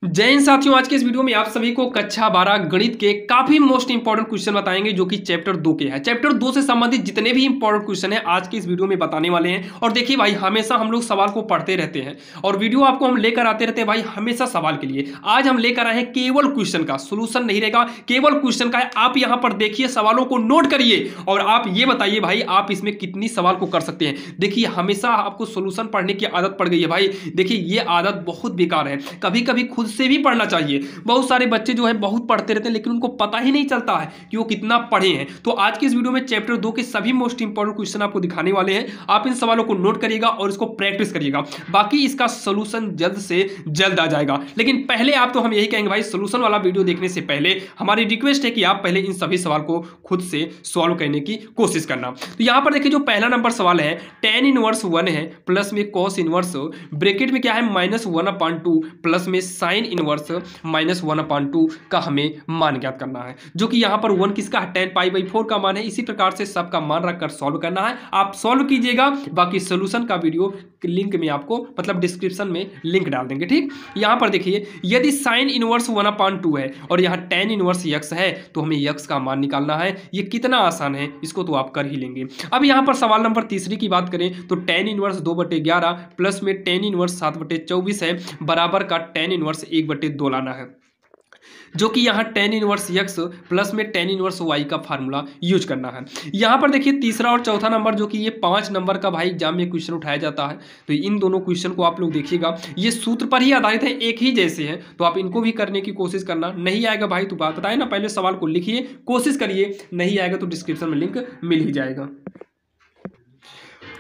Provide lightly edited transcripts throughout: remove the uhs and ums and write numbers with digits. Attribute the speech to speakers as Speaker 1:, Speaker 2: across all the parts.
Speaker 1: जय हिंद साथियों। आज के इस वीडियो में आप सभी को कक्षा 12 गणित के काफी मोस्ट इंपॉर्टेंट क्वेश्चन बताएंगे जो कि चैप्टर 2 के हैं। चैप्टर 2 से संबंधित जितने भी इंपॉर्टेंट क्वेश्चन हैं आज के इस वीडियो में बताने वाले हैं। और देखिए भाई, हमेशा हम लोग सवाल को पढ़ते रहते हैं और वीडियो आपको हम लेकर आते रहते हैं भाई, हमेशा सवाल के लिए। आज हम लेकर आए हैं केवल क्वेश्चन का, सोल्यूशन नहीं रहेगा, केवल क्वेश्चन का है। आप यहां पर देखिए, सवालों को नोट करिए और आप ये बताइए भाई आप इसमें कितनी सवाल को कर सकते हैं। देखिए, हमेशा आपको सोल्यूशन पढ़ने की आदत पड़ गई है भाई। देखिए, ये आदत बहुत बेकार है। कभी कभी खुद से भी पढ़ना चाहिए। बहुत सारे बच्चे जो है बहुत पढ़ते रहते हैं लेकिन उनको पता ही नहीं चलता है कि वो कितना पढ़े हैं। तो आज के इस वीडियो में चैप्टर 2 के सभी मोस्ट इंपॉर्टेंट क्वेश्चन आपको दिखाने वाले हैं। आप इन सवालों को नोट करिएगा और इसको प्रैक्टिस करिएगा, बाकी इसका सोल्यूशन जल्द से जल्द आ जाएगा। लेकिन पहले आप तो हम यही कहेंगे भाई, सोल्यूशन वाला वीडियो देखने से पहले हमारी रिक्वेस्ट है कि आप पहले इन सभी सवाल को खुद से सॉल्व करने की कोशिश करना। तो यहां पर देखिए, जो पहला नंबर सवाल है, tan इनवर्स 1 है प्लस में cos इनवर्स, ब्रैकेट में क्या है -1/2 प्लस में sin इनवर्स -1/2 का हमें मान ज्ञात करना है। जो कि यहां पर 1 किसका है, tan π/4 का मान है। इसी प्रकार से सबका मान रखकर सॉल्व करना है। आप सॉल्व कीजिएगा, बाकी सोल्यूशन का वीडियो लिंक में आपको मतलब डिस्क्रिप्शन में लिंक डाल देंगे। ठीक, यहां पर देखिए, यदि sin इनवर्स 1/2 है और यहां tan इनवर्स x है तो हमें x का मान निकालना है। ये कितना आसान है, इसको तो आप कर ही लेंगे। अब यहां पर सवाल नंबर तीसरी की बात करें तो tan इनवर्स 2/11 प्लस में tan इनवर्स 7/24 है, बराबर का tan इनवर्स 1/2 लाना है। जो कि यहाँ tan इनवर्स x प्लस में tan इनवर्स y का फार्मूला यूज करना है। यहाँ पर देखिए, तीसरा और चौथा नंबर जो कि ये 5 नंबर का भाई एग्जाम में क्वेश्चन उठाया जाता है। तो इन दोनों क्वेश्चन को आप लोग देखिएगा, ये सूत्र पर ही आधारित है, एक ही जैसे हैं, तो आप इनको भी करने की कोशिश करना। नहीं आएगा भाई तो बात बताए ना, पहले सवाल को लिखिए, कोशिश करिए, नहीं आएगा तो डिस्क्रिप्शन में लिंक मिल ही जाएगा।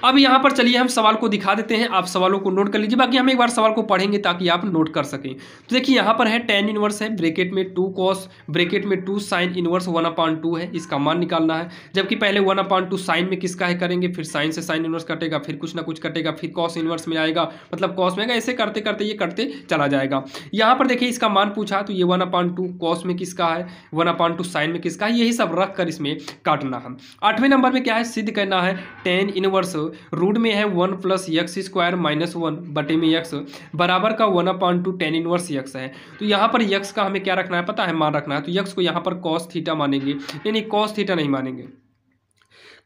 Speaker 1: अब यहाँ पर चलिए हम सवाल को दिखा देते हैं, आप सवालों को नोट कर लीजिए, बाकी हम एक बार सवाल को पढ़ेंगे ताकि आप नोट कर सकें। तो देखिए, यहाँ पर है tan इनवर्स है, ब्रैकेट में 2 cos, ब्रैकेट में 2 sin इनवर्स 1/2 है, इसका मान निकालना है। जबकि पहले 1/2 साइन में किसका है करेंगे, फिर साइन से साइन इनवर्स कटेगा, फिर कुछ ना कुछ कटेगा, फिर cos इनवर्स में आएगा, मतलब cos में आएगा, ऐसे करते करते ये कटते चला जाएगा। यहाँ पर देखिए, इसका मान पूछा तो ये 1/2 cos में किसका है, 1/2 साइन में किसका है, यही सब रख कर इसमें काटना है। 8वें नंबर में क्या है, सिद्ध करना है tan इनवर्स रूट में है 1 प्लस एक्स स्क्वायर -1 बटे में x बराबर का 1/2 tan इनवर्स x है। तो यहाँ पर x का हमें क्या रखना है, पता है, मान रखना है। तो x को यहाँ पर cos थीटा मानेंगे, नहीं cos थीटा नहीं मानेंगे,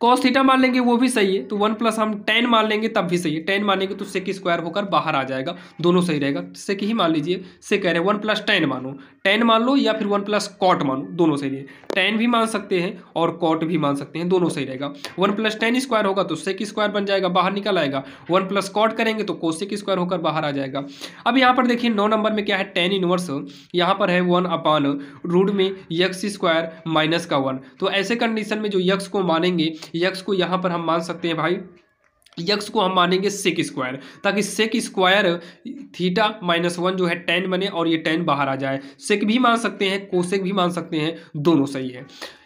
Speaker 1: cos थीटा मान लेंगे वो भी सही है। तो 1 प्लस हम tan मान लेंगे तब भी सही है, tan मानेंगे तो sec स्क्वायर होकर बाहर आ जाएगा, दोनों सही रहेगा। sec ही मान लीजिए, से कह रहे हैं 1 प्लस tan मानो, tan मान लो या फिर 1 प्लस cot मानो, दोनों सही है। tan भी मान सकते हैं और cot भी मान सकते हैं, दोनों सही रहेगा। 1 प्लस tan स्क्वायर होगा तो sec स्क्वायर बन जाएगा, बाहर निकल आएगा। 1 प्लस cot करेंगे तो cosec स्क्वायर होकर बाहर आ जाएगा। अब यहाँ पर देखिए, 9 नंबर में क्या है, tan इनवर्स, यहाँ पर है 1/रूट में x स्क्वायर माइनस का 1। तो ऐसे कंडीशन में जो x को मानेंगे, x को यहाँ पर हम मान सकते हैं भाई, यक्स को हम मानेंगे सेक स्क्वायर, ताकि सेक स्क्वायर थीटा -1 जो है tan बने और ये tan बाहर आ जाए। सेक भी मान सकते हैं, कोसेक भी मान सकते हैं, दोनों सही है।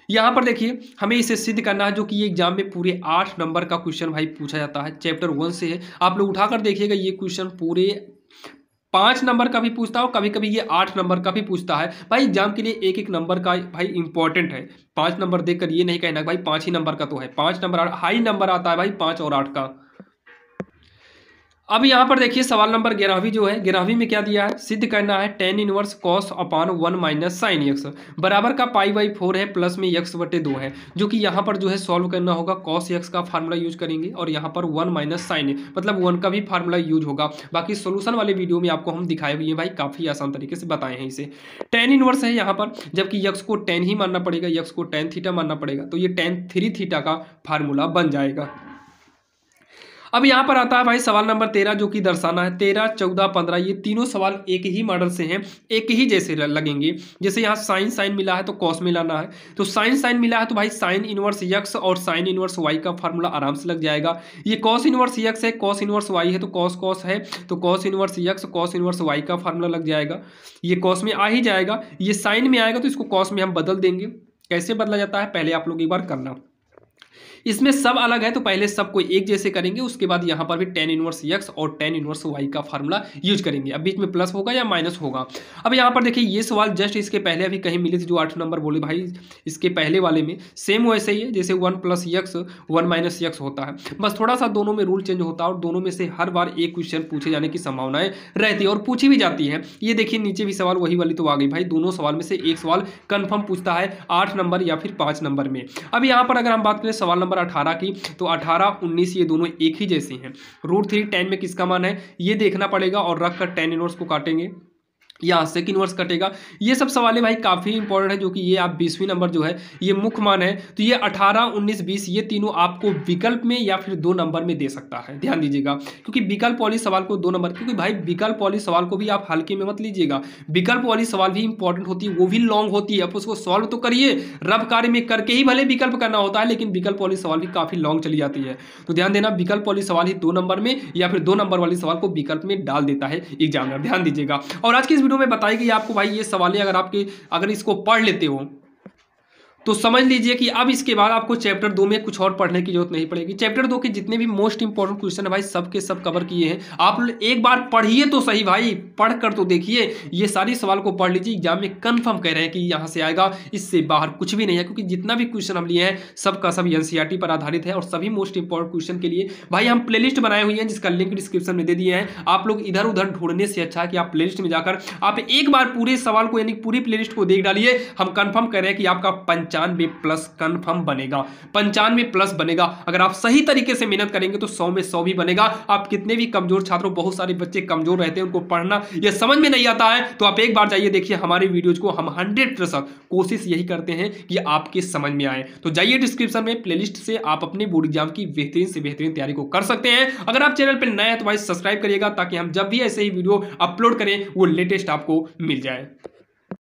Speaker 1: यहाँ पर देखिए, हमें इसे सिद्ध करना है, जो कि ये एग्जाम में पूरे 8 नंबर का क्वेश्चन भाई पूछा जाता है, चैप्टर 1 से है। आप लोग उठाकर देखिएगा, ये क्वेश्चन पूरे 5 नंबर का भी पूछता है, कभी कभी ये 8 नंबर का भी पूछता है। भाई एग्जाम के लिए एक एक नंबर का भाई इंपॉर्टेंट है। 5 नंबर देखकर ये नहीं कहना भाई 5 ही नंबर का तो है, 5 नंबर हाई नंबर आता है भाई, 5 और 8 का। अब यहाँ पर देखिए, सवाल नंबर 11वीं जो है, 11वीं में क्या दिया है, सिद्ध करना है tan इनवर्स cos अपान 1 माइनस साइन x बराबर का π/4 है प्लस में x/2 है। जो कि यहाँ पर जो है सॉल्व करना होगा, cos x का फार्मूला यूज करेंगे और यहाँ पर 1 माइनस साइन मतलब 1 का भी फार्मूला यूज होगा। बाकी सोल्यूशन वाले वीडियो में आपको हम दिखाए हुए हैं भाई, काफ़ी आसान तरीके से बताए हैं इसे। tan इनवर्स है यहाँ पर, जबकि x को tan ही मानना पड़ेगा, x को tan थीटा मानना पड़ेगा, तो ये tan 3 थीटा का फार्मूला बन जाएगा। अब यहाँ पर आता है भाई सवाल नंबर 13, जो कि दर्शाना है 13, 14, 15, ये तीनों सवाल एक ही मॉडल से हैं, एक ही जैसे लगेंगे। जैसे यहाँ साइन साइन मिला है तो कॉस मिलाना है, तो साइन साइन मिला है तो भाई साइन इनवर्स x और साइन इनवर्स y का फार्मूला आराम से लग जाएगा। ये कॉस इनवर्स x है, कॉस इनवर्स y है, तो कॉस कॉस है, तो cos inverse x cos inverse y का फार्मूला लग जाएगा। ये कॉस में आ ही जाएगा, ये साइन में आएगा तो इसको कॉस में हम बदल देंगे। कैसे बदला जाता है पहले आप लोग एक बार करना। इसमें सब अलग है, तो पहले सबको एक जैसे करेंगे, उसके बाद यहाँ पर भी tan इनवर्स x और tan इनवर्स y का फार्मूला यूज करेंगे। अब बीच में प्लस होगा या माइनस होगा। अब यहाँ पर देखिए ये सवाल जस्ट इसके पहले अभी कहीं मिले थे, जो 8 नंबर बोले भाई इसके पहले वाले में सेम वैसे ही है जैसे 1 + x 1 - x होता है, बस थोड़ा सा दोनों में रूल चेंज होता है और दोनों में से हर बार एक क्वेश्चन पूछे जाने की संभावनाएं रहती है और पूछी भी जाती है। ये देखिए नीचे भी सवाल वही वाली तो आ गई भाई, दोनों सवाल में से एक सवाल कंफर्म पूछता है 8 नंबर या फिर 5 नंबर में। अब यहाँ पर अगर हम बात करें सवाल नंबर 18 की, तो 18 19 ये दोनों एक ही जैसे हैं। √3 tan में किसका मान है ये देखना पड़ेगा और रख कर tan इनवर्स को काटेंगे, यहाँ सेक इनवर्स कटेगा। ये सब सवाल भाई काफ़ी इंपॉर्टेंट है, जो कि ये आप 20वीं नंबर जो है ये मुख्य मान है, तो ये 18 19 20 ये तीनों आपको विकल्प में या फिर 2 नंबर में दे सकता है। ध्यान दीजिएगा, क्योंकि विकल्प वाली सवाल को 2 नंबर, क्योंकि भाई विकल्प वाली सवाल को भी आप हल्के में मत लीजिएगा, विकल्प वाली सवाल भी इंपॉर्टेंट होती है, वो भी लॉन्ग होती है। आप उसको सॉल्व तो करिए, रफ कार्य में करके ही भले विकल्प करना होता है, लेकिन विकल्प वाली सवाल भी काफ़ी लॉन्ग चली जाती है। तो ध्यान देना, विकल्प वाली सवाल ही 2 नंबर में या फिर 2 नंबर वाली सवाल को विकल्प में डाल देता है एग्जामिनर। ध्यान दीजिएगा। और आज की इस वीडियो में बताएगी आपको भाई ये सवालें अगर इसको पढ़ लेते हो तो समझ लीजिए कि अब इसके बाद आपको चैप्टर 2 में कुछ और पढ़ने की जरूरत नहीं पड़ेगी। चैप्टर 2 के जितने भी मोस्ट इंपॉर्टेंट क्वेश्चन है भाई सब के सब कवर किए हैं। आप एक बार पढ़िए तो सही भाई, पढ़ कर तो देखिए, ये सारी सवाल को पढ़ लीजिए, एग्जाम में कंफर्म कह रहे हैं कि यहाँ से आएगा, इससे बाहर कुछ भी नहीं है, क्योंकि जितना भी क्वेश्चन हम लिए हैं सबका सब एनसीईआरटी पर आधारित है और सभी मोस्ट इंपॉर्टेंट क्वेश्चन के लिए भाई हम प्लेलिस्ट बनाए हुई हैं, जिसका लिंक डिस्क्रिप्शन में दे दिए हैं। आप लोग इधर उधर ढूंढने से अच्छा है कि आप प्लेलिस्ट में जाकर आप एक बार पूरे सवाल को यानी पूरी प्लेलिस्ट को देख डालिए। हम कंफर्म कह रहे हैं कि आपका 95+ कंफर्म बनेगा, 95+ बनेगा। अगर आप सही तरीके से मेहनत करेंगे तो 100 में 100 भी बनेगा। आप कितने भी कमजोर छात्रों, बहुत सारे बच्चे कमजोर रहते हैं, उनको पढ़ना या समझ में नहीं आता है, तो आप एक बार जाइए देखिए हमारे वीडियोज को। हम 100% कोशिश यही करते हैं कि आपके समझ में आए। तो जाइए डिस्क्रिप्शन में प्लेलिस्ट से आप अपने बोर्ड एग्जाम की बेहतरीन से बेहतरीन तैयारी को कर सकते हैं। अगर आप चैनल पर नए हैं तो भाई सब्सक्राइब करिएगा, ताकि हम जब भी ऐसे ही वीडियो अपलोड करें वो लेटेस्ट आपको मिल जाए।